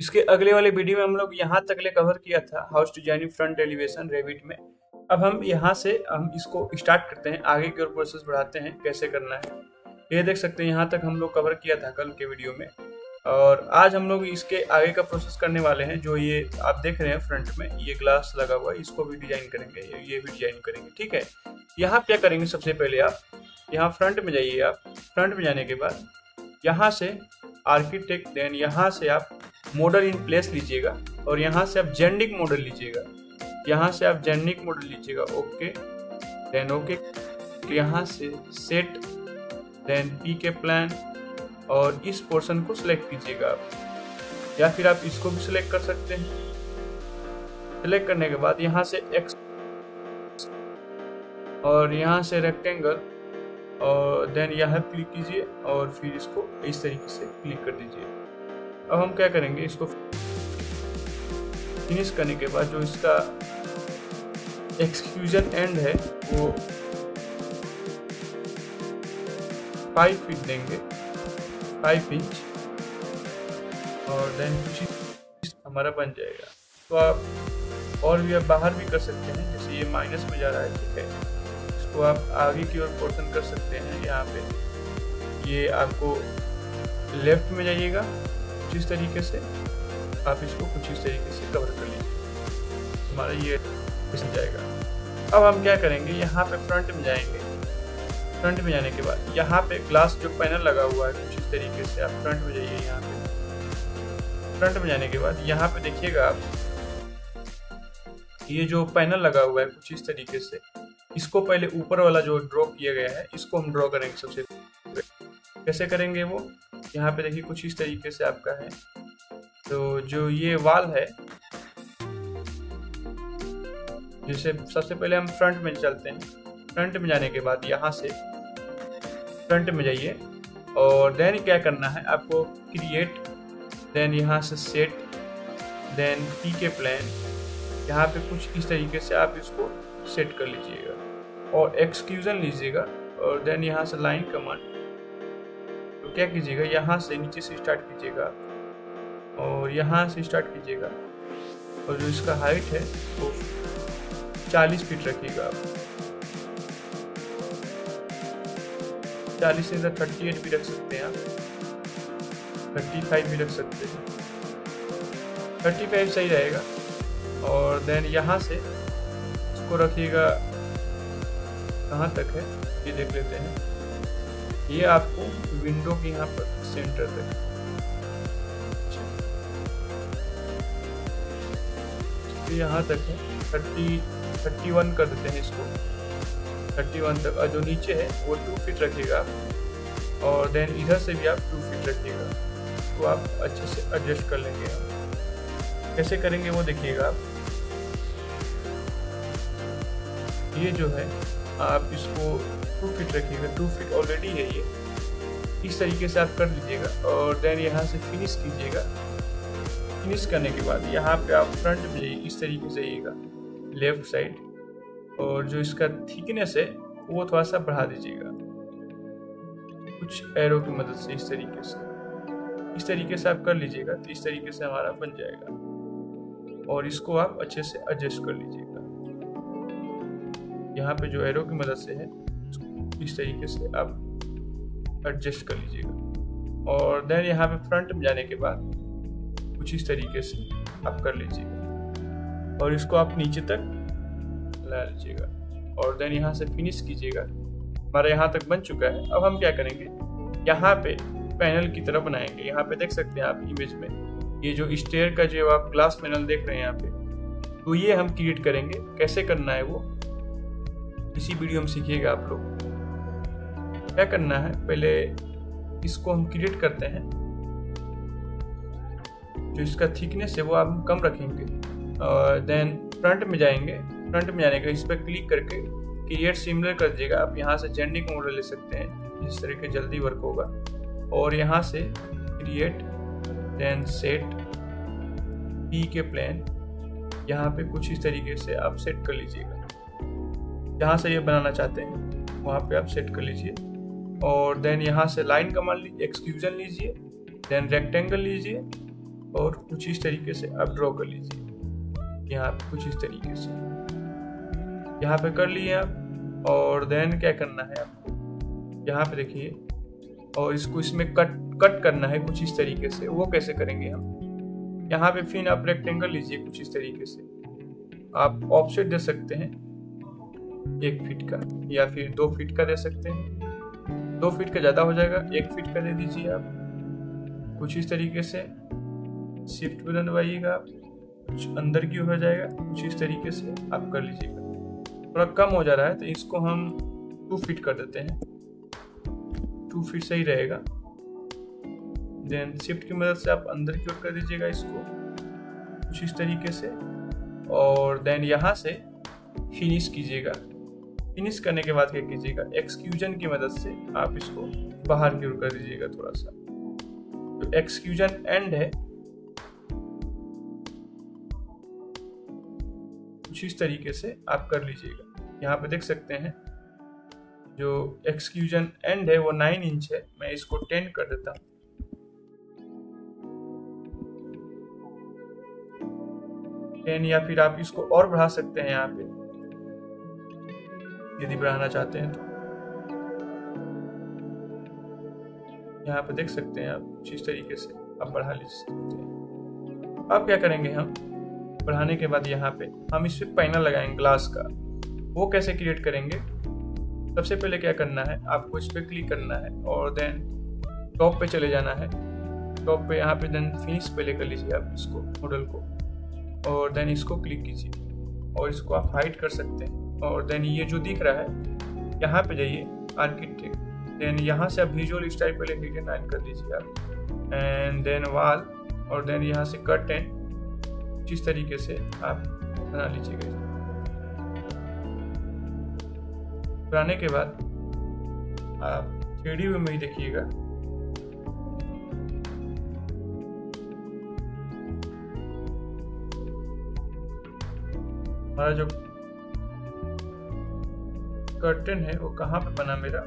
इसके अगले वाले वीडियो में हम लोग यहाँ तक ले कवर किया था house designing front elevation Revit में। अब हम यहाँ से हम इसको स्टार्ट करते हैं, आगे की ओर प्रोसेस बढ़ाते हैं कैसे करना है। ये देख सकते हैं यहाँ तक हम लोग कवर किया था कल के वीडियो में, और आज हम लोग इसके आगे का प्रोसेस करने वाले हैं। जो ये आप देख रहे हैं फ्रंट में ये ग्लास लगा हुआ है, इसको भी डिजाइन करेंगे, ये भी डिजाइन करेंगे। ठीक है, यहाँ क्या करेंगे, सबसे पहले आप यहाँ फ्रंट में जाइए। आप फ्रंट में जाने के बाद यहाँ से आर्किटेक्ट, देन यहाँ से आप मॉडल इन प्लेस लीजिएगा और यहाँ से आप जेनेरिक मॉडल लीजिएगा। यहाँ से आप जेनेरिक मॉडल लीजिएगा, ओके, देन ओके, यहाँ से सेट, देन पी के प्लान, और इस पोर्शन को सिलेक्ट कीजिएगा आप, या फिर आप इसको भी सिलेक्ट कर सकते हैं। सिलेक्ट करने के बाद यहाँ से एक्स और यहाँ से रेक्टेंगल, और देन यहाँ क्लिक कीजिए और फिर इसको इस तरीके से क्लिक कर दीजिए। अब हम क्या करेंगे, इसको फिनिश करने के बाद जो इसका एक्सक्यूजन एंड है वो 5 फीट देंगे, 5 इंच, और देन कुछ हमारा बन जाएगा। तो आप और भी आप बाहर भी कर सकते हैं, जैसे ये माइनस में जा रहा है, ठीक है, इसको आप आगे की ओर पोर्शन कर सकते हैं। यहाँ पे ये आपको लेफ्ट में जाइएगा कुछ इस तरीके से, आप इसको कुछ इस तरीके से कवर कर लीजिए, हमारा ये पिस जाएगा। अब हम क्या करेंगे, यहाँ पे फ्रंट में जाएंगे। फ्रंट में जाने के बाद यहाँ पे ग्लास जो पैनल लगा हुआ है कुछ इस तरीके से, आप फ्रंट में जाइए। यहाँ पे फ्रंट में जाने के बाद यहाँ पे देखिएगा आप, ये जो पैनल लगा हुआ है कुछ इस तरीके से, इसको पहले ऊपर वाला जो ड्रॉ किया गया है इसको हम ड्रॉ करेंगे। सबसे कैसे करेंगे वो, यहाँ पे देखिए कुछ इस तरीके से आपका है। तो जो ये वाल है, जैसे सबसे पहले हम फ्रंट में चलते हैं। फ्रंट में जाने के बाद यहाँ से फ्रंट में जाइए और देन क्या करना है आपको, क्रिएट, देन यहाँ से सेट, देन पी के प्लान, यहाँ पे कुछ इस तरीके से आप इसको सेट कर लीजिएगा और एक्सक्यूजन लीजिएगा, और देन यहाँ से लाइन कमांड। तो क्या कीजिएगा, यहाँ से नीचे से स्टार्ट कीजिएगा और यहाँ से स्टार्ट कीजिएगा, और जो इसका हाइट है वो 40 फीट रखिएगा आप। 40 से 38 भी रख सकते हैं आप, 35 भी रख सकते हैं, 35 सही रहेगा। और देन यहाँ से इसको रखिएगा, कहाँ तक है ये देख लेते हैं। ये आपको विंडो के यहाँ पर सेंटर तक, तो यहाँ तक है, 31 कर देते हैं इसको, 31 तक। और जो नीचे है वो 2 फीट रखिएगा, और देन इधर से भी आप 2 फीट रखिएगा। तो आप अच्छे से एडजस्ट कर लेंगे। कैसे करेंगे वो देखिएगा आप। ये जो है आप इसको 2 फीट रखिएगा, 2 फीट ऑलरेडी है ये, इस तरीके से आप कर लीजिएगा, और देन यहाँ से फिनिश कीजिएगा। फिनिश करने के बाद यहाँ पे आप फ्रंट में जाइए, इस तरीके से जाइएगा लेफ्ट साइड, और जो इसका थिकनेस है वो थोड़ा सा बढ़ा दीजिएगा कुछ एरो की मदद से, इस तरीके से आप कर लीजिएगा। तो इस तरीके से हमारा बन जाएगा, और इसको आप अच्छे से एडजस्ट कर लीजिएगा। यहाँ पे जो एरो की मदद से है इस तरीके से आप एडजस्ट कर लीजिएगा, और देन यहाँ पे फ्रंट में जाने के बाद कुछ इस तरीके से आप कर लीजिएगा, और इसको आप नीचे तक ला लीजिएगा, और देन यहाँ से फिनिश कीजिएगा। हमारा यहाँ तक बन चुका है। अब हम क्या करेंगे, यहाँ पे पैनल की तरह बनाएंगे। यहाँ पे देख सकते हैं आप इमेज में, ये जो स्टेयर का जो आप ग्लास पैनल देख रहे हैं यहाँ पे, तो ये हम क्रिएट करेंगे। कैसे करना है वो इसी वीडियो में सीखिएगा आप लोग। क्या करना है, पहले इसको हम क्रिएट करते हैं। जो इसका थिकनेस है वो आप कम रखेंगे, और देन फ्रंट में जाएंगे। फ्रंट में जाने के इस पर क्लिक करके क्रिएट सिमिलर कर दीजिएगा। आप यहाँ से जेनेरिक मॉडल ले सकते हैं, जिस तरह के जल्दी वर्क होगा, और यहाँ से क्रिएट, देन सेट, पी के प्लान, यहाँ पे कुछ इस तरीके से आप सेट कर लीजिएगा। जहाँ से ये बनाना चाहते हैं वहाँ पे आप सेट कर लीजिए, और देन यहाँ से लाइन कमांड लीजिए, एक्सक्यूजन लीजिए, देन रेक्टेंगल लीजिए, और कुछ इस तरीके से आप ड्रॉ कर लीजिए। यहाँ पे कुछ इस तरीके से यहाँ पे कर लिए आप। और देन क्या करना है आपको, यहाँ पे देखिए, और इसको इसमें कट करना है कुछ इस तरीके से। वो कैसे करेंगे हम, यहाँ पे फिर आप रेक्टेंगल लीजिए कुछ इस तरीके से। आप ऑफसेट दे सकते हैं 1 फीट का या फिर 2 फीट का दे सकते हैं। 2 फीट का ज़्यादा हो जाएगा, 1 फीट का दे दीजिए आप कुछ इस तरीके से। शिफ्ट बटन दबाइएगा, कुछ अंदर की हो जाएगा, कुछ इस तरीके से आप कर लीजिएगा। थोड़ा कम हो जा रहा है तो इसको हम 2 फीट कर देते हैं, 2 फीट सही रहेगा। देन शिफ्ट की मदद से आप अंदर की ओर कर दीजिएगा इसको कुछ इस तरीके से। और देन यहाँ से फिनिश कीजिएगा। फिनिश करने के बाद क्या कीजिएगा, एक्सक्यूजन की मदद से आप इसको बाहर की ओर कर दीजिएगा थोड़ा सा। तो एक्सक्यूजन एंड है कुछ इस तरीके से आप कर लीजिएगा। यहाँ पे देख सकते हैं जो एक्सक्यूजन एंड है वो 9 इंच है, मैं इसको 10 कर देता हूँ। 10 या फिर आप इसको और बढ़ा सकते हैं यहाँ पे यदि बढ़ाना चाहते हैं तो। यहाँ पे देख सकते हैं आप कुछ इस तरीके से आप बढ़ा ले सकते हैं। अब क्या करेंगे हम, बढ़ाने के बाद यहाँ पे हम इस पे पैनल लगाएंगे ग्लास का। वो कैसे क्रिएट करेंगे, सबसे पहले क्या करना है, आपको इस पे क्लिक करना है और देन टॉप पे चले जाना है। टॉप पे यहाँ पे देन फिनिश पे लेकर लीजिए आप इसको मॉडल को, और देन इसको क्लिक कीजिए और इसको आप हाइड कर सकते हैं। और देन ये जो दिख रहा है यहाँ पे जाइए आर्किटेक्ट, देन यहाँ से आप विजुअल स्टाइल पहले डिजाइन कर लीजिए आप, एंड देन वॉल, और देन यहाँ से कट एंड जिस तरीके से आप बना लीजिएगा। बनाने के बाद आप 3D व्यू में ही देखिएगा। हमारा जो कर्टन है वो कहाँ पे बना मेरा,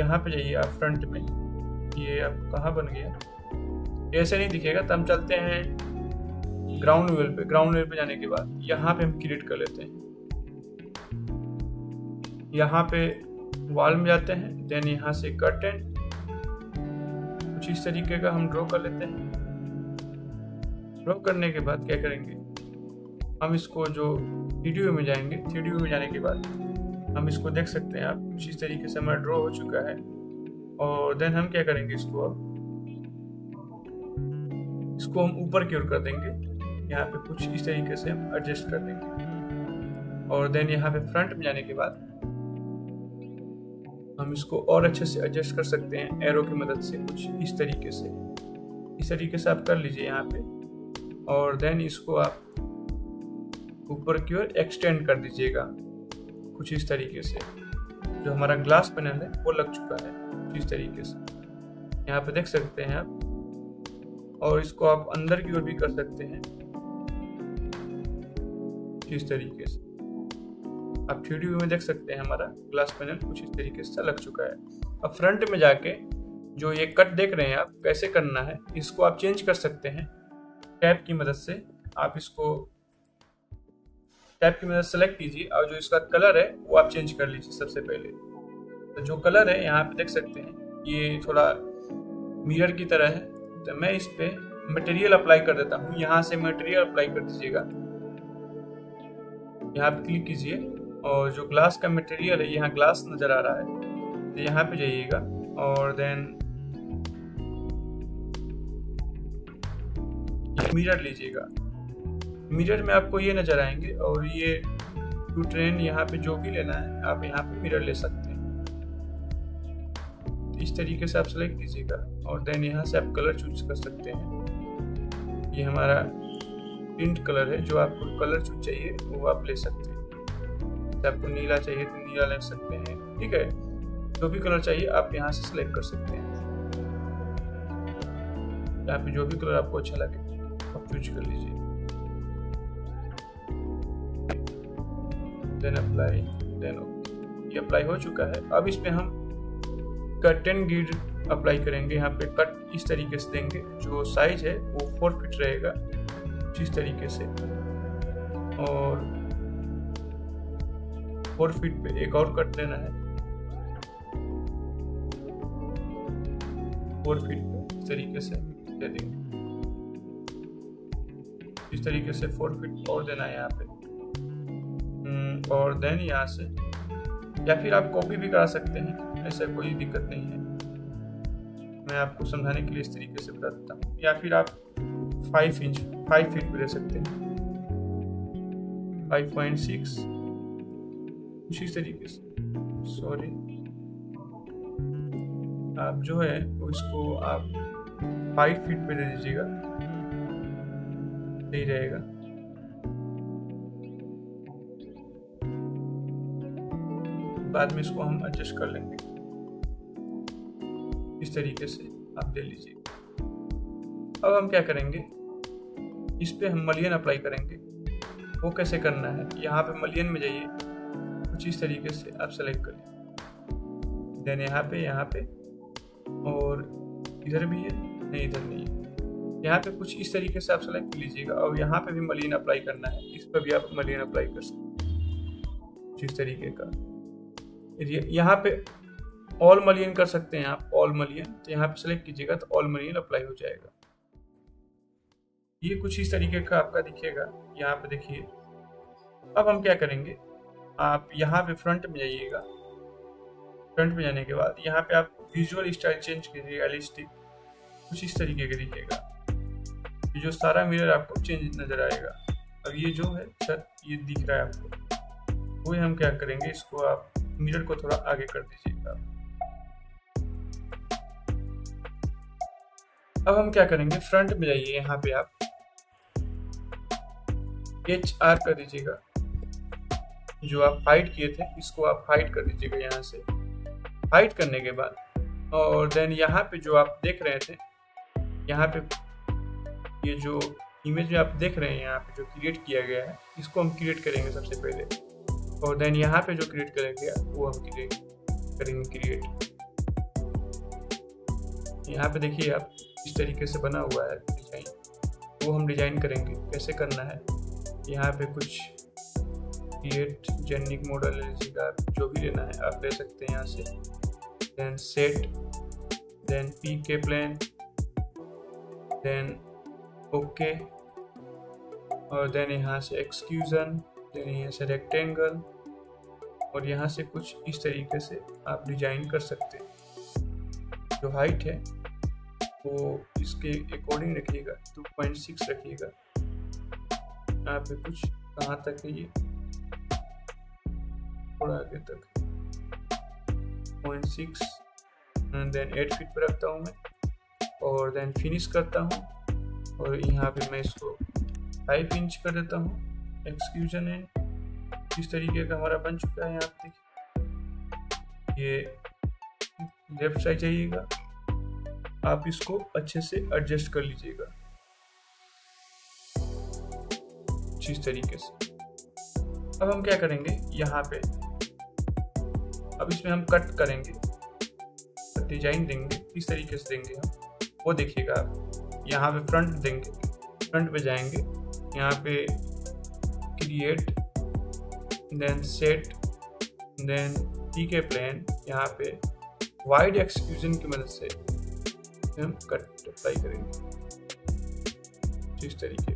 यहाँ पे जाइए आप फ्रंट में। ये आप कहाँ बन गया, ऐसे नहीं दिखेगा। तो हम चलते हैं ग्राउंड लेवल पे। ग्राउंड लेवल पे जाने के बाद यहाँ पे हम क्रिएट कर लेते हैं। यहाँ पे वॉल में जाते हैं, देन यहाँ से कर्टन कुछ इस तरीके का हम ड्रॉ कर लेते हैं। ड्रॉ करने के बाद क्या करेंगे, हम इसको जो 3D में जाएंगे, 3D में जाने के बाद हम इसको देख सकते हैं आप कुछ इस तरीके से हमारा ड्रॉ हो चुका है। और देन हम क्या करेंगे, इसको हम ऊपर की ओर कर देंगे। यहाँ पे कुछ इस तरीके से हम एडजस्ट कर देंगे। और देन यहाँ पे फ्रंट में जाने के बाद हम इसको और अच्छे से एडजस्ट कर सकते हैं एरो की मदद से कुछ इस तरीके से आप कर लीजिए यहाँ पे। और देन इसको आप ऊपर की ओर एक्सटेंड कर दीजिएगा कुछ इस तरीके से। जो हमारा ग्लास पैनल है वो लग चुका है कुछ इस तरीके से, यहाँ पे देख सकते हैं आप। और इसको आप अंदर की ओर भी कर सकते हैं इस तरीके से। आप 3D व्यू में देख सकते हैं हमारा ग्लास पैनल कुछ इस तरीके से लग चुका है। अब फ्रंट में जाके जो ये कट देख रहे हैं आप, कैसे करना है इसको आप चेंज कर सकते हैं टैब की मदद से। आप इसको टैब की मदद सेलेक्ट कीजिए और जो इसका कलर है वो आप चेंज कर लीजिए। सबसे पहले तो जो कलर है यहाँ पे देख सकते हैं ये थोड़ा मिरर की तरह है, तो मैं इस पे मटेरियल अप्लाई कर देता हूँ। यहाँ से मटेरियल अप्लाई कर दीजिएगा, यहाँ पे क्लिक कीजिए और जो ग्लास का मटेरियल है, यहाँ ग्लास नजर आ रहा है, तो यहाँ पे जाइएगा और देन मिरर लीजिएगा। मिरर में आपको ये नजर आएंगे और ये टू ट्रेन यहाँ पे जो भी लेना है आप यहाँ पे मिरर ले सकते हैं। तो इस तरीके से आप सेलेक्ट कीजिएगा और देन यहाँ से आप कलर चूज कर सकते हैं। ये हमारा प्रिंट कलर है, जो आपको कलर चूज चाहिए वो आप ले सकते हैं। तो आपको नीला चाहिए तो नीला ले सकते हैं, ठीक है। जो भी कलर चाहिए आप यहाँ से सिलेक्ट कर सकते हैं। यहाँ पे जो भी कलर आपको अच्छा लगे आप चूज कर लीजिए। Then apply, then okay. ये अप्लाई हो चुका है। अब इसमें हम कर्टन ग्रिड अप्लाई करेंगे। यहाँ पे कट इस तरीके से देंगे, जो साइज है वो 4 फीट रहेगा इस तरीके से, और 4 फीट पे एक और कट देना है 4 फीट पे इस तरीके से दे देंगे। इस तरीके से 4 फीट और देना है यहाँ पे, और देन यहाँ से, या फिर आप कॉपी भी करा सकते हैं, ऐसा कोई दिक्कत नहीं है। मैं आपको समझाने के लिए इस तरीके से बता देता हूँ। या फिर आप 5 फीट पे दे सकते हैं, 5.6 कुछ इस तरीके से। सॉरी, आप जो है वो इसको आप 5 फीट पे दे दीजिएगा, सही रहेगा। बाद में इसको हम एडजस्ट कर लेंगे, इस तरीके से आप दे लीजिए। अब हम क्या करेंगे, इस पे हम मलियन अप्लाई करेंगे। वो कैसे करना है, यहाँ पे मलियन में जाइए, कुछ इस तरीके से आप सेलेक्ट करिए। देन यहाँ पे और इधर भी है, नहीं इधर नहीं है, यहाँ पे कुछ इस तरीके से आप सेलेक्ट कर लीजिएगा। और यहाँ पे भी मलियन अप्लाई करना है, इस पर भी आप मलियन अप्लाई कर सकते हैं इस तरीके का। यहाँ पे ऑल मलियन कर सकते हैं आप, ऑल मलियन, तो यहाँ पे सेलेक्ट कीजिएगा तो ऑल मलियन अप्लाई हो जाएगा। ये कुछ इस तरीके का आपका दिखेगा, यहाँ पे देखिए। अब हम क्या करेंगे, आप यहाँ पे फ्रंट में जाइएगा। फ्रंट में जाने के बाद यहाँ पे आप विजुअल स्टाइल चेंज कीजिएगा, एलिस्टिक कुछ इस तरीके का दिखेगा। ये जो सारा मिरर आपको चेंज नजर आएगा। अब ये जो है सर, ये दिख रहा है आपको, वो हम क्या करेंगे, इसको आप मिरर को थोड़ा आगे कर दीजिएगा। अब हम क्या करेंगे, फ्रंट में जाइए, यहाँ पे आप HR कर दीजिएगा। जो आप हाइड किए थे इसको आप हाइड कर दीजिएगा यहाँ से। हाइड करने के बाद और देन यहाँ पे जो आप देख रहे थे, यहाँ पे ये जो इमेज में आप देख रहे हैं यहाँ पे जो क्रिएट किया गया है, इसको हम क्रिएट करेंगे सबसे पहले। और देन यहाँ पे जो क्रिएट करेंगे वो हम करेंगे क्रिएट। यहाँ पे देखिए आप इस तरीके से बना हुआ है डिजाइन, वो हम डिजाइन करेंगे। कैसे करना है, यहाँ पे कुछ क्रिएट जेनिक मॉडल ले लीजिएगा, जो भी लेना है आप ले सकते हैं यहाँ से। Then set, then PK plane, then okay, और देन यहाँ से एक्सक्यूजन, देन यहाँ से रेक्टेंगल, और यहाँ से कुछ इस तरीके से आप डिजाइन कर सकते हैं। जो हाइट है वो इसके अकॉर्डिंग रखिएगा, 2.6 रखिएगा। यहाँ पे कुछ कहाँ तक है, ये थोड़ा आगे तक 0.6, देन 8 फीट पर रखता हूँ मैं, और देन फिनिश करता हूँ। और यहाँ पे मैं इसको 5 इंच कर देता हूँ। एक्सक्यूजन है, इस तरीके का हमारा बन चुका है। यहाँ देखिए, ये लेफ्ट साइड जाइएगा, आप इसको अच्छे से एडजस्ट कर लीजिएगा इस तरीके से। अब हम क्या करेंगे, यहाँ पे अब इसमें हम कट करेंगे, डिजाइन देंगे, इस तरीके से देंगे हम। वो देखिएगा आप यहाँ पे फ्रंट देंगे, फ्रंट पे जाएंगे, यहाँ पे create, then set, then PK plane, यहाँ पे वाइड एक्सक्यूजन की मदद से हम कट अप्लाई करेंगे इस तरीके।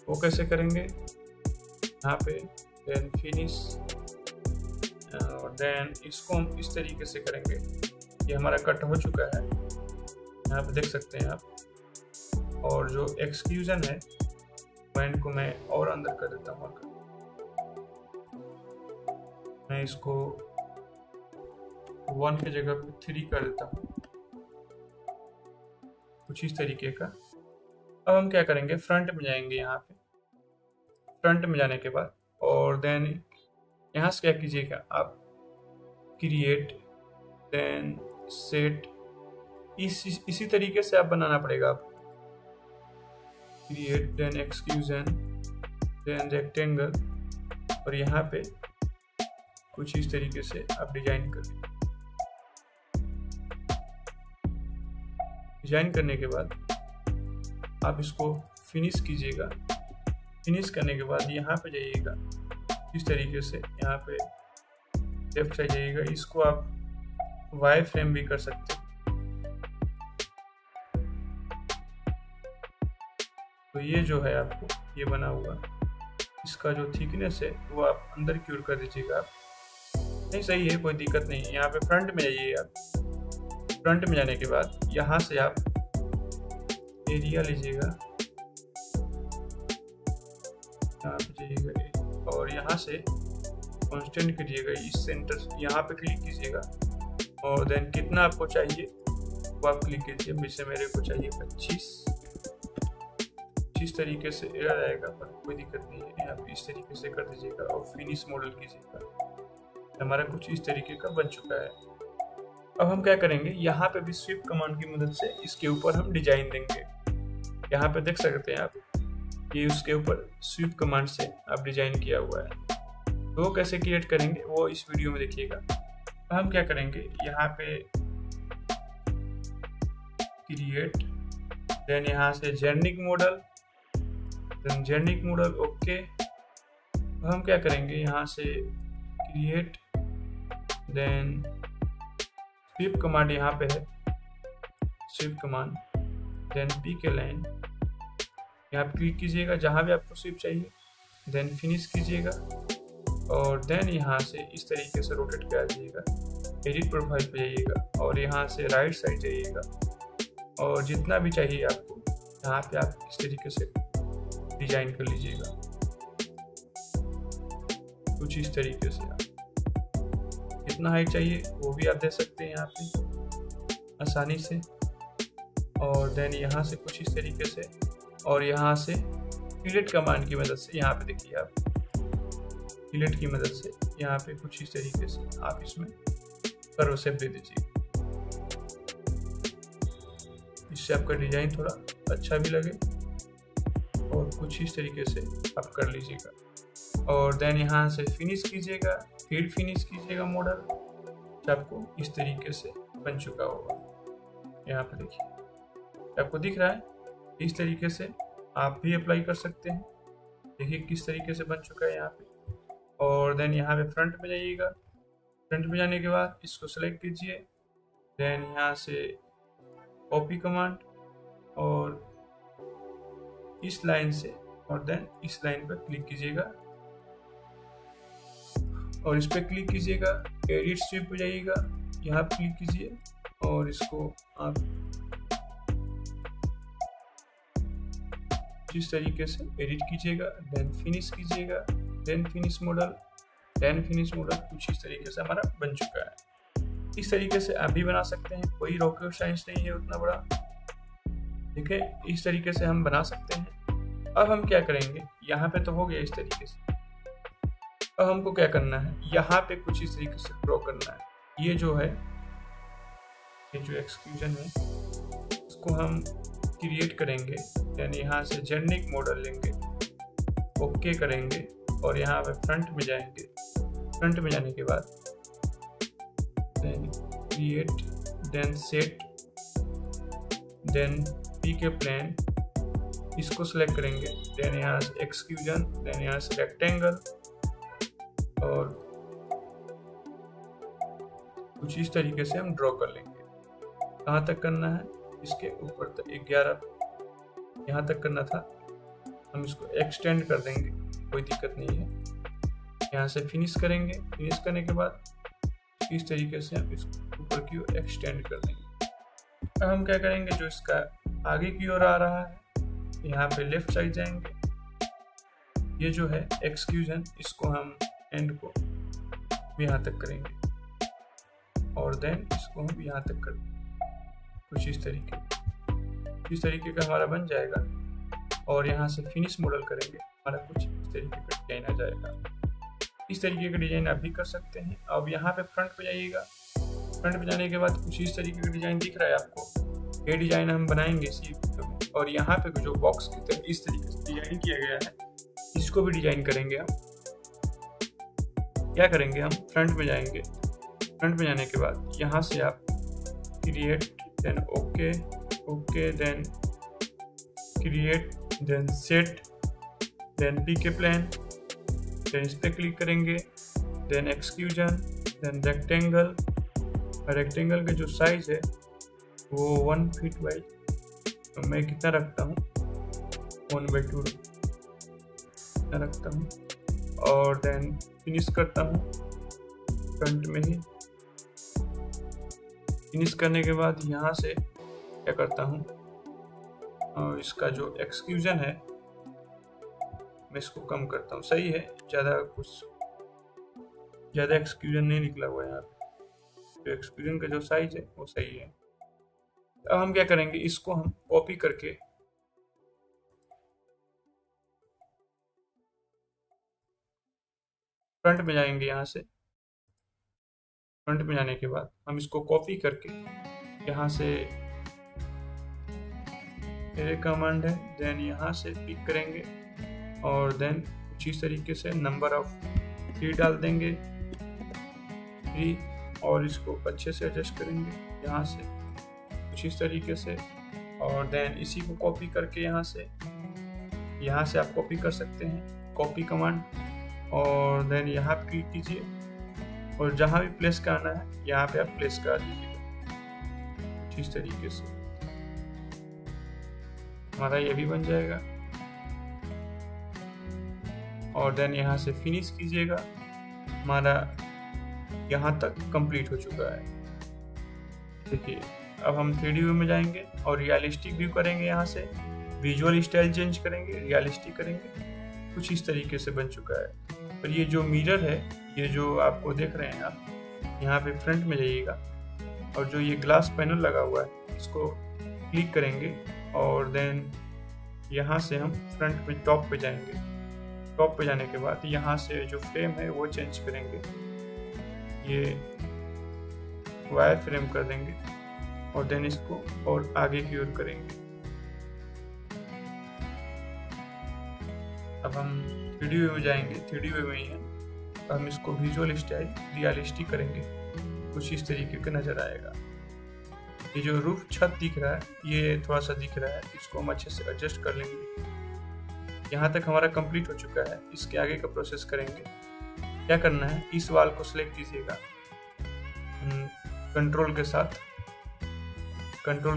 वो कैसे करेंगे, यहाँ पे देन फिनिश, और देन इसको हम इस तरीके से करेंगे। ये हमारा कट हो चुका है, यहाँ पे देख सकते हैं आप। और जो एक्सक्यूजन है पॉइंट को मैं और अंदर कर देता हूँ। मैं इसको 1 की जगह पे 3 कर देता हूँ, कुछ इस तरीके का। अब हम क्या करेंगे, फ्रंट में जाएंगे। यहाँ पे फ्रंट में जाने के बाद और देन यहाँ से क्या कीजिएगा, आप क्रिएट, देन सेट, इसी तरीके से आप बनाना पड़ेगा। आप create, then extrusion, then rectangle, और यहाँ पे कुछ इस तरीके से आप डिजाइन कर लीजिए। डिजाइन करने के बाद आप इसको फिनिश कीजिएगा। फिनिश करने के बाद यहाँ पे जाइएगा, इस तरीके से यहाँ पे लेफ्ट साइड जाइएगा। इसको आप वाई फ्रेम भी कर सकते हैं। तो ये जो है आपको ये बना हुआ, इसका जो थिकनेस है वो आप अंदर की ओर कर दीजिएगा। आप नहीं, सही है, कोई दिक्कत नहीं है। यहाँ पे फ्रंट में जाइए आप। फ्रंट में जाने के बाद यहाँ से आप एरिया लीजिएगा, यहाँ पे जाइएगा और यहाँ से कांस्टेंट करिएगा। इस सेंटर यहाँ पे क्लिक कीजिएगा और देन कितना आपको चाहिए वो आप क्लिक कीजिए। जैसे मेरे को चाहिए 25 तरीके से एरर आएगा, पर कोई दिक्कत नहीं है। आप इस तरीके से कर दीजिएगा और फिनिश मॉडल कीजिएगा। हमारा कुछ इस तरीके का बन चुका है। अब हम क्या करेंगे, यहाँ पे भी स्वीप कमांड की मदद से इसके ऊपर हम डिजाइन देंगे। यहाँ पे देख सकते हैं आप, ये उसके ऊपर स्वीप कमांड से आप डिजाइन किया हुआ है। तो वो कैसे क्रिएट करेंगे वो इस वीडियो में देखिएगा। हम क्या करेंगे, यहाँ पे क्रिएट, देन यहाँ से generic model, then generic model okay. हम क्या करेंगे, यहाँ से क्रिएट, देन स्वीप कमांड यहाँ पे है, स्वीप कमांड, देन पी के लाइन यहाँ पे क्लिक कीजिएगा जहाँ भी आपको स्वीप चाहिए, देन फिनिश कीजिएगा और देन यहाँ से इस तरीके से रोटेट कर दीजिएगा। एडिट प्रोफाइल पे जाइएगा और यहाँ से राइट साइड जाइएगा और जितना भी चाहिए आपको यहाँ पे आप इस तरीके से डिजाइन कर लीजिएगा, कुछ इस तरीके से। आप कितना हाइट चाहिए वो भी आप दे सकते हैं यहाँ पे आसानी से। और देन यहाँ से कुछ इस तरीके से और यहाँ से फिलेट कमांड की मदद से यहाँ पे देखिए आप, फिलेट की मदद से यहाँ पे कुछ इस तरीके से आप इसमें कर्व शेप दे दीजिए। इससे आपका डिजाइन थोड़ा अच्छा भी लगे और कुछ इस तरीके से आप कर लीजिएगा। और देन यहाँ से फिनिश कीजिएगा, फिर फिनिश कीजिएगा मॉडल, आपको इस तरीके से बन चुका होगा। यहाँ पे देखिए आपको दिख रहा है, इस तरीके से आप भी अप्लाई कर सकते हैं। देखिए किस तरीके से बन चुका है यहाँ पे। और देन यहाँ पे फ्रंट में जाइएगा। फ्रंट में जाने के बाद इसको सेलेक्ट कीजिए, देन यहाँ से कॉपी कमांड और इस लाइन से और देन इस लाइन पर क्लिक कीजिएगा और इस पर क्लिक कीजिएगा। एडिट स्वीप पे जाइएगा, यहाँ पे क्लिक कीजिए और इसको आप जिस तरीके से एडिट कीजिएगा, देन फिनिश कीजिएगा, then finish model, then finish model. कुछ इस तरीके से हमारा बन चुका है। इस तरीके से आप भी बना सकते हैं, कोई रॉकेट साइंस नहीं है उतना बड़ा। ठीक है, इस तरीके से हम बना सकते हैं। अब हम क्या करेंगे, यहाँ पे तो हो गया इस तरीके से। अब हमको क्या करना है, यहाँ पे कुछ इस तरीके से ड्रॉ करना है। ये जो है, ये जो एक्सक्यूजन है इसको हम क्रिएट करेंगे। देन यहाँ से जेनिक मॉडल लेंगे, ओके करेंगे और यहाँ पे फ्रंट में जाएंगे। फ्रंट में जाने के बाद then create, then set, then P K plane, इसको सिलेक्ट करेंगे। देन यहाँ से एक्सक्यूजन, देन यहाँ से रेक्टेंगल और कुछ इस तरीके से हम ड्रॉ कर लेंगे। कहाँ तक करना है, इसके ऊपर तक 11 यहाँ तक करना था। हम इसको एक्सटेंड कर देंगे, कोई दिक्कत नहीं है। यहाँ से फिनिश करेंगे। फिनिश करने के बाद इस तरीके से हम इसको ऊपर की ओर एक्सटेंड कर देंगे। अब हम क्या करेंगे, जो इसका आगे की ओर आ रहा है यहाँ पे लेफ्ट साइड जाएंगे। ये जो है एक्सक्यूजन, इसको हम एंड को यहाँ तक करेंगे और देन इसको हम यहाँ तक कर देंगे। कुछ इस तरीके का हमारा बन जाएगा। और यहाँ से फिनिश मॉडल करेंगे, हमारा कुछ इस तरीके का डिजाइन आ जाएगा। इस तरीके का डिजाइन आप भी कर सकते हैं। अब यहाँ पे फ्रंट पे जाइएगा। फ्रंट पे जाने के बाद कुछ इस तरीके का डिजाइन दिख रहा है आपको। ये डिजाइन हम बनाएंगे इसी वीडियो में। और यहाँ पे जो बॉक्स की तरह इस तरीके से डिजाइन किया गया है, इसको भी डिजाइन करेंगे हम। क्या करेंगे, हम फ्रंट में जाएंगे। फ्रंट में जाने के बाद यहाँ से आप create, then okay, okay, then create, then set, then PK plan, then इस पर क्लिक करेंगे, then extrusion, then rectangle. Rectangle का जो साइज है वो 1 फीट बाई, तो मैं कितना रखता हूँ 1/2 रखता हूँ। और देन फिनिश करता हूँ फ्रंट में ही। फिनिश करने के बाद यहाँ से क्या करता हूँ, और इसका जो एक्सक्यूजन है मैं इसको कम करता हूँ। सही है, ज़्यादा एक्सक्यूजन नहीं निकला हुआ है यहाँ पे। तो एक्सक्यूजन का जो साइज है वो सही है। अब हम क्या करेंगे, इसको हम कॉपी करके फ्रंट में जाएंगे। यहाँ से फ्रंट में जाने के बाद हम इसको कॉपी करके यहाँ से एरे कमांड है, देन यहाँ से पिक करेंगे और देन कुछ इस तरीके से नंबर ऑफ 3 डाल देंगे 3, और इसको अच्छे से एडजस्ट करेंगे यहाँ से कुछ इस तरीके से। और देन इसी को कॉपी करके यहाँ से आप कॉपी कर सकते हैं, कॉपी कमांड, और देन यहाँ पे क्लिक कीजिए और जहाँ भी प्लेस करना है यहाँ पे आप प्लेस कर दीजिएगा इस तरीके से। हमारा ये भी बन जाएगा। और देन यहाँ से फिनिश कीजिएगा। हमारा यहाँ तक कंप्लीट हो चुका है। देखिए, अब हम 3D व्यू में जाएंगे और रियलिस्टिक व्यू करेंगे। यहाँ से विजुअल स्टाइल चेंज करेंगे, रियलिस्टिक करेंगे। कुछ इस तरीके से बन चुका है। और ये जो मिरर है, ये जो आपको देख रहे हैं आप, यहाँ पे फ्रंट में जाइएगा और जो ये ग्लास पैनल लगा हुआ है इसको क्लिक करेंगे और देन यहाँ से हम फ्रंट पे टॉप पे जाएंगे। टॉप पे जाने के बाद यहाँ से जो फ्रेम है वो चेंज करेंगे, ये वायर फ्रेम कर देंगे और देन इसको और आगे की ओर करेंगे। अब हम 3D व्यू में जाएंगे, 3D व्यू में ही है। हम इसको विजुअल स्टाइल रियलिस्टिक करेंगे, कुछ इस तरीके का नजर आएगा। ये जो रूफ छत दिख रहा है ये थोड़ा सा दिख रहा है, इसको हम अच्छे से एडजस्ट कर लेंगे। यहाँ तक हमारा कंप्लीट हो चुका है। इसके आगे का प्रोसेस करेंगे। क्या करना है, इस वाल को सिलेक्ट कीजिएगा कंट्रोल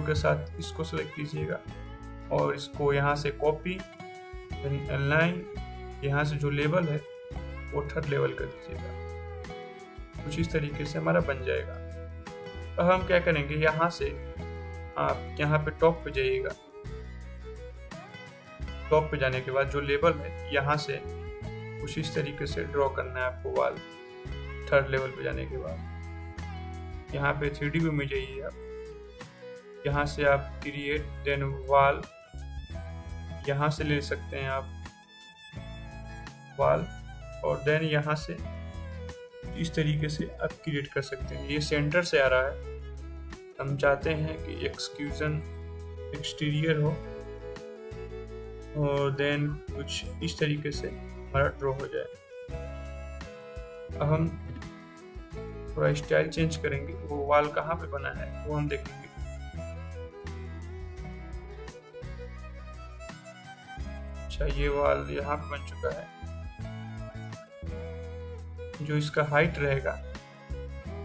के साथ इसको सिलेक्ट कीजिएगा और इसको यहाँ से कॉपी, लाइन, यहाँ से जो लेवल है वो 3rd लेवल कर दीजिएगा। कुछ इस तरीके से हमारा बन जाएगा। अब हम क्या करेंगे, यहाँ से आप यहाँ पे टॉप पे जाइएगा। टॉप पे जाने के बाद जो लेवल है यहाँ से कुछ इस तरीके से ड्रॉ करना है आपको वाल। 3rd लेवल पे जाने के बाद यहाँ पे 3D व्यू में जाइए आप। यहाँ से आप क्रिएट, देन वाल, यहाँ से ले सकते हैं आप वाल, और देन यहाँ से इस तरीके से आप क्रिएट कर सकते हैं। ये सेंटर से आ रहा है। हम चाहते हैं कि एक्सक्यूजन एक्सटीरियर हो और देन कुछ इस तरीके से हमारा ड्रॉ हो जाए। अब हम थोड़ा स्टाइल चेंज करेंगे। वो वाल कहाँ पे बना है वो हम देखेंगे। अच्छा, ये वाल यहाँ पे बन चुका है। जो इसका हाइट रहेगा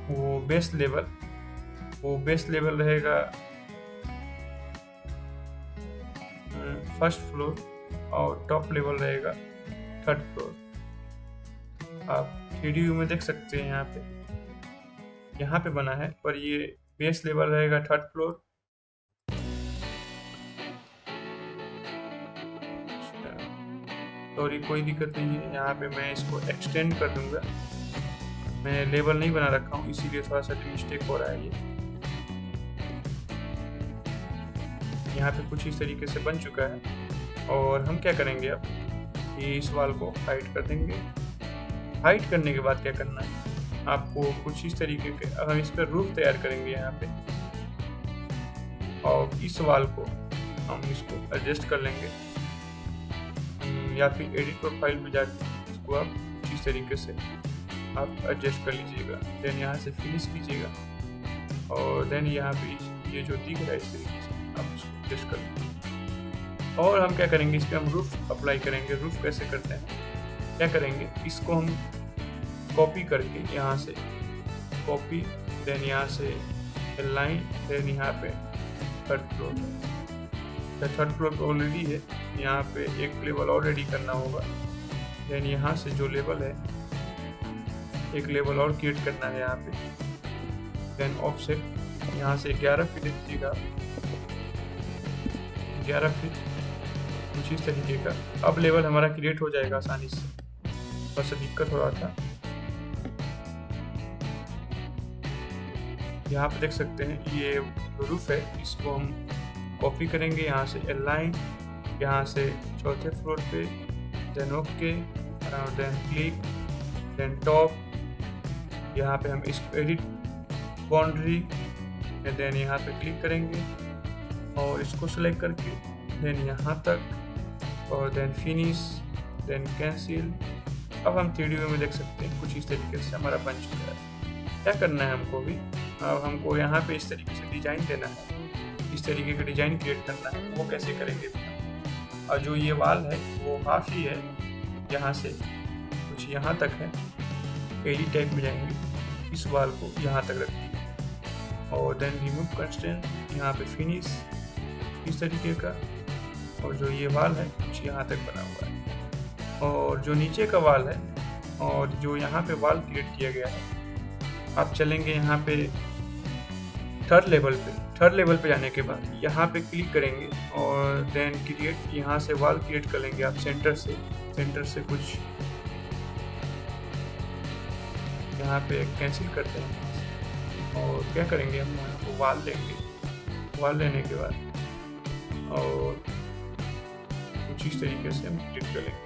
वो बेस लेवल रहेगा 1st फ्लोर और टॉप लेवल रहेगा 3rd फ्लोर। आप 3D व्यू में देख सकते हैं यहाँ पे बना है, पर ये बेस लेवल रहेगा 3rd फ्लोर। सॉरी, कोई दिक्कत नहीं है। यहाँ पे मैं इसको एक्सटेंड कर दूंगा। मैं लेवल नहीं बना रखा हूँ, इसीलिए थोड़ा सा मिस्टेक हो रहा है। ये यहाँ पे कुछ इस तरीके से बन चुका है। और हम क्या करेंगे अब, कि इस वाल को हाइड कर देंगे। हाइड करने के बाद क्या करना है आपको, कुछ इस तरीके के, अब हम इस पर रूफ तैयार करेंगे यहाँ पे, और इस वाल को हम इसको एडजस्ट कर लेंगे, या फिर एडिट प्रोफाइल में जाकर इसको आप इस तरीके से आप एडजस्ट कर लीजिएगा। देन यहाँ से फिनिश कीजिएगा और देन यहाँ पे ये जो दिख रहा है इस तरीके से अब इसको टेस्ट कर लेंगे। और हम क्या करेंगे, इस पर हम रूफ अप्लाई करेंगे। रूफ कैसे करते हैं, क्या करेंगे, इसको हम कॉपी करके यहाँ से कॉपी, देन यहाँ से लाइन, देन यहाँ पे थर्ड फ्लोर। थर्ड फ्लोर पे ऑलरेडी है, यहाँ पे एक लेवल और रेडी करना होगा। देन यहाँ से जो लेवल है एक लेवल और क्रिएट करना है यहाँ पे। देन ऑफसेट यहाँ से 11 फीट दीजिएगा, 11 फीट कुछ इस तरीके का। अब लेवल हमारा क्रिएट हो जाएगा आसानी से, बस दिक्कत हो रहा था। यहाँ पे देख सकते हैं ये रूफ है, इसको हम कॉपी करेंगे यहाँ से लाइन, यहाँ से चौथे फ्लोर पे, then okay, then click, then top, यहाँ पे हम इसको एडिट बाउंड्री, देन यहाँ पे क्लिक करेंगे और इसको सेलेक्ट करके देन यहाँ तक, और देन फिनिश, देन कैंसिल। अब हम 3D व्यू में देख सकते हैं कुछ इस तरीके से हमारा बन चुका है। क्या करना है हमको भी, अब हमको यहाँ पे इस तरीके से डिजाइन देना है, इस तरीके का डिजाइन क्रिएट करना है। वो कैसे करेंगे, और जो ये वाल है वो हाफ ही है, यहाँ से कुछ यहाँ तक है। एडिट टाइप में जाएंगे, इस वाल को यहाँ तक रखेंगे और देन रिमूव कंस्ट्रेंट, यहाँ पे फिनिश इस तरीके का। और जो ये वाल है कुछ यहाँ तक बना हुआ है, और जो नीचे का वाल है और जो यहाँ पे वाल क्रिएट किया गया है, आप चलेंगे यहाँ पे थर्ड लेवल पे जाने के बाद यहाँ पे क्लिक करेंगे और देन क्रिएट, यहाँ से वाल क्रिएट कर लेंगे आप सेंटर से कुछ यहाँ पे कैंसिल करते हैं। और क्या करेंगे, हम यहाँ को वाल लेंगे, वाल लेने के बाद और कुछ इस तरीके से हम क्लिक कर लेंगे।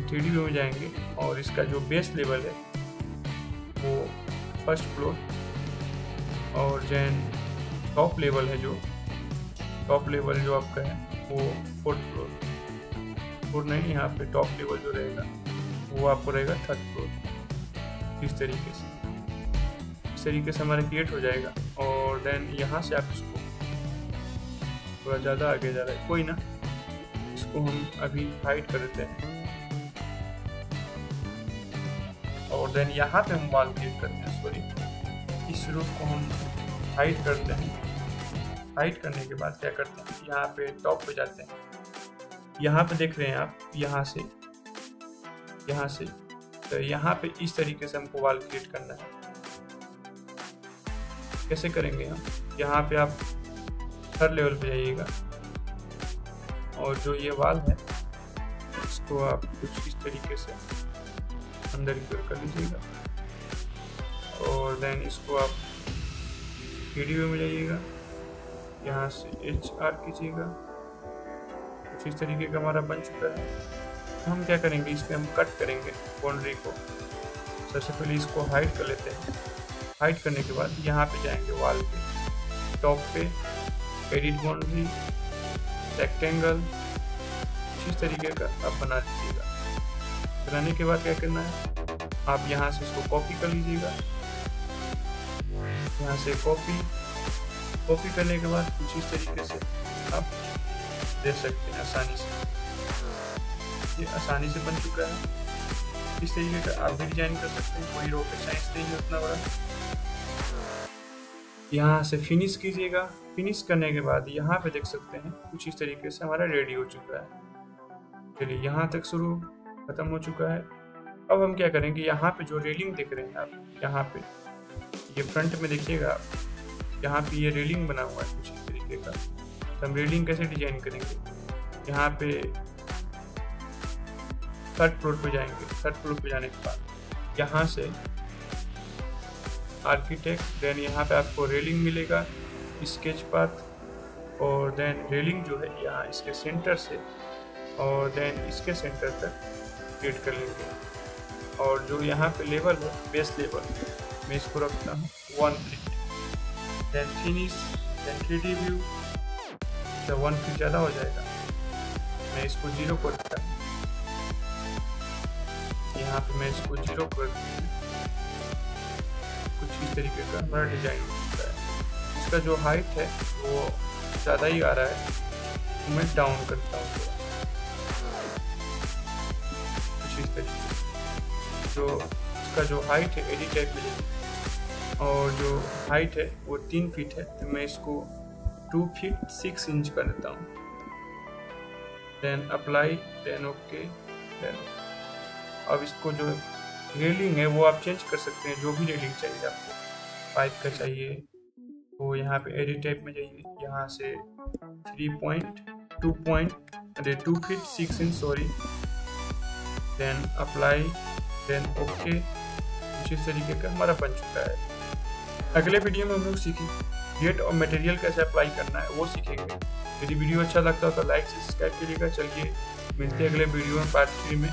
3D व्यू में जाएंगे और इसका जो बेस लेवल है वो फर्स्ट फ्लोर, और देन टॉप लेवल जो आपका है वो फोर्थ फ्लोर नहीं, यहाँ पे टॉप लेवल जो रहेगा वो आपको रहेगा थर्ड फ्लोर। इस तरीके से हमारा क्रिएट हो जाएगा। और देन यहाँ से आप इसको, थोड़ा ज़्यादा आगे जा रहा है, कोई ना, इसको हम अभी हाइड कर देते हैं और देन यहाँ पे हम वाल क्रिएट करते हैं। सॉरी, इस रूफ को हम हाइड करते हैं। हाइड करने के बाद क्या करते हैं, यहाँ पे टॉप पे जाते हैं। यहाँ पे देख रहे हैं आप, यहाँ से तो यहाँ पे इस तरीके से हमको वाल क्रिएट करना है। कैसे करेंगे हम, यहाँ पे आप थर्ड लेवल पे जाइएगा और जो ये वाल है इसको आप कुछ इस तरीके से अंदर की ओर कर लीजिएगा और देन इसको आप 3D व्यू में जाइएगा, यहाँ से HR कीजिएगा। कुछ इस तरीके का हमारा बन चुका है। हम क्या करेंगे, इस पर हम कट करेंगे बाउंड्री को। सबसे पहले इसको हाइड कर लेते हैं। हाइड करने के बाद यहाँ पे जाएंगे वाल पे, टॉप पे, एडिट बाउंड्री, रेक्टेंगल, इस तरीके का आप बना दीजिएगा। बनाने के बाद क्या करना है, आप यहाँ से इसको कॉपी कर लीजिएगा। यहाँ से कॉपी करने के बाद कुछ इस तरीके से आप दे सकते हैं आसानी से। ये आसानी से बन चुका है। इस तरीके का आप भी डिजाइन कर सकते हैं, कोई रॉकेट साइंस नहीं है उतना बड़ा। यहाँ से फिनिश कीजिएगा। फिनिश करने के बाद यहाँ पे देख सकते हैं कुछ इस तरीके से हमारा रेडी हो चुका है। चलिए, यहाँ तक शुरू खत्म हो चुका है। अब हम क्या करेंगे, यहाँ पे जो रेलिंग देख रहे हैं आप, यहाँ पे ये फ्रंट में देखिएगा आप, यहाँ पे ये रेलिंग बना हुआ है कुछ इस तरीके का। तो हम रेलिंग कैसे डिजाइन करेंगे, यहाँ पे थर्ड फ्लोर पे जाएंगे। थर्ड फ्लोर पे जाने के बाद यहाँ से आर्किटेक्ट, देन यहाँ पे आपको रेलिंग मिलेगा, स्केच पाथ, और देन रेलिंग जो है यहाँ इसके सेंटर से और देन इसके सेंटर तक क्रिएट कर लेंगे। और जो यहाँ पे लेवल है, बेस लेवल, मैं इसको रखता हूँ 1 feet. Then finish, then 3D view, तो 1 फीट ज़्यादा हो जाएगा, मैं इसको 0 कर देता हूँ। यहाँ पे मैं इसको 0 कर दूँ। कुछ इस तरीके का हमारा डिजाइन होता है। इसका जो हाइट है वो ज़्यादा ही आ रहा है, तो मैं डाउन करता हूँ थोड़ा, कुछ इस तरीके से। जो इसका जो हाइट है एडी टाइप मिलेगी, और जो हाइट है वो 3 फीट है, तो मैं इसको 2 फीट 6 इंच कर देता हूँ। Then apply, then okay, then अब इसको जो रेलिंग है वो आप चेंज कर सकते हैं, जो भी रेलिंग चाहिए आपको, पाइप का चाहिए तो यहाँ पे एडिट टाइप में जाइए, यहाँ से 2 feet 6 inch sorry, then apply, then okay. कुछ इस तरीके का हमारा बन चुका है। अगले वीडियो में हम लोग सीखेंगे गेट और मटेरियल कैसे अप्लाई करना है, वो सीखेंगे। यदि वीडियो अच्छा लगता हो तो लाइक सब्सक्राइब करिएगा। चलिए मिलते हैं अगले वीडियो में पार्ट 3 में।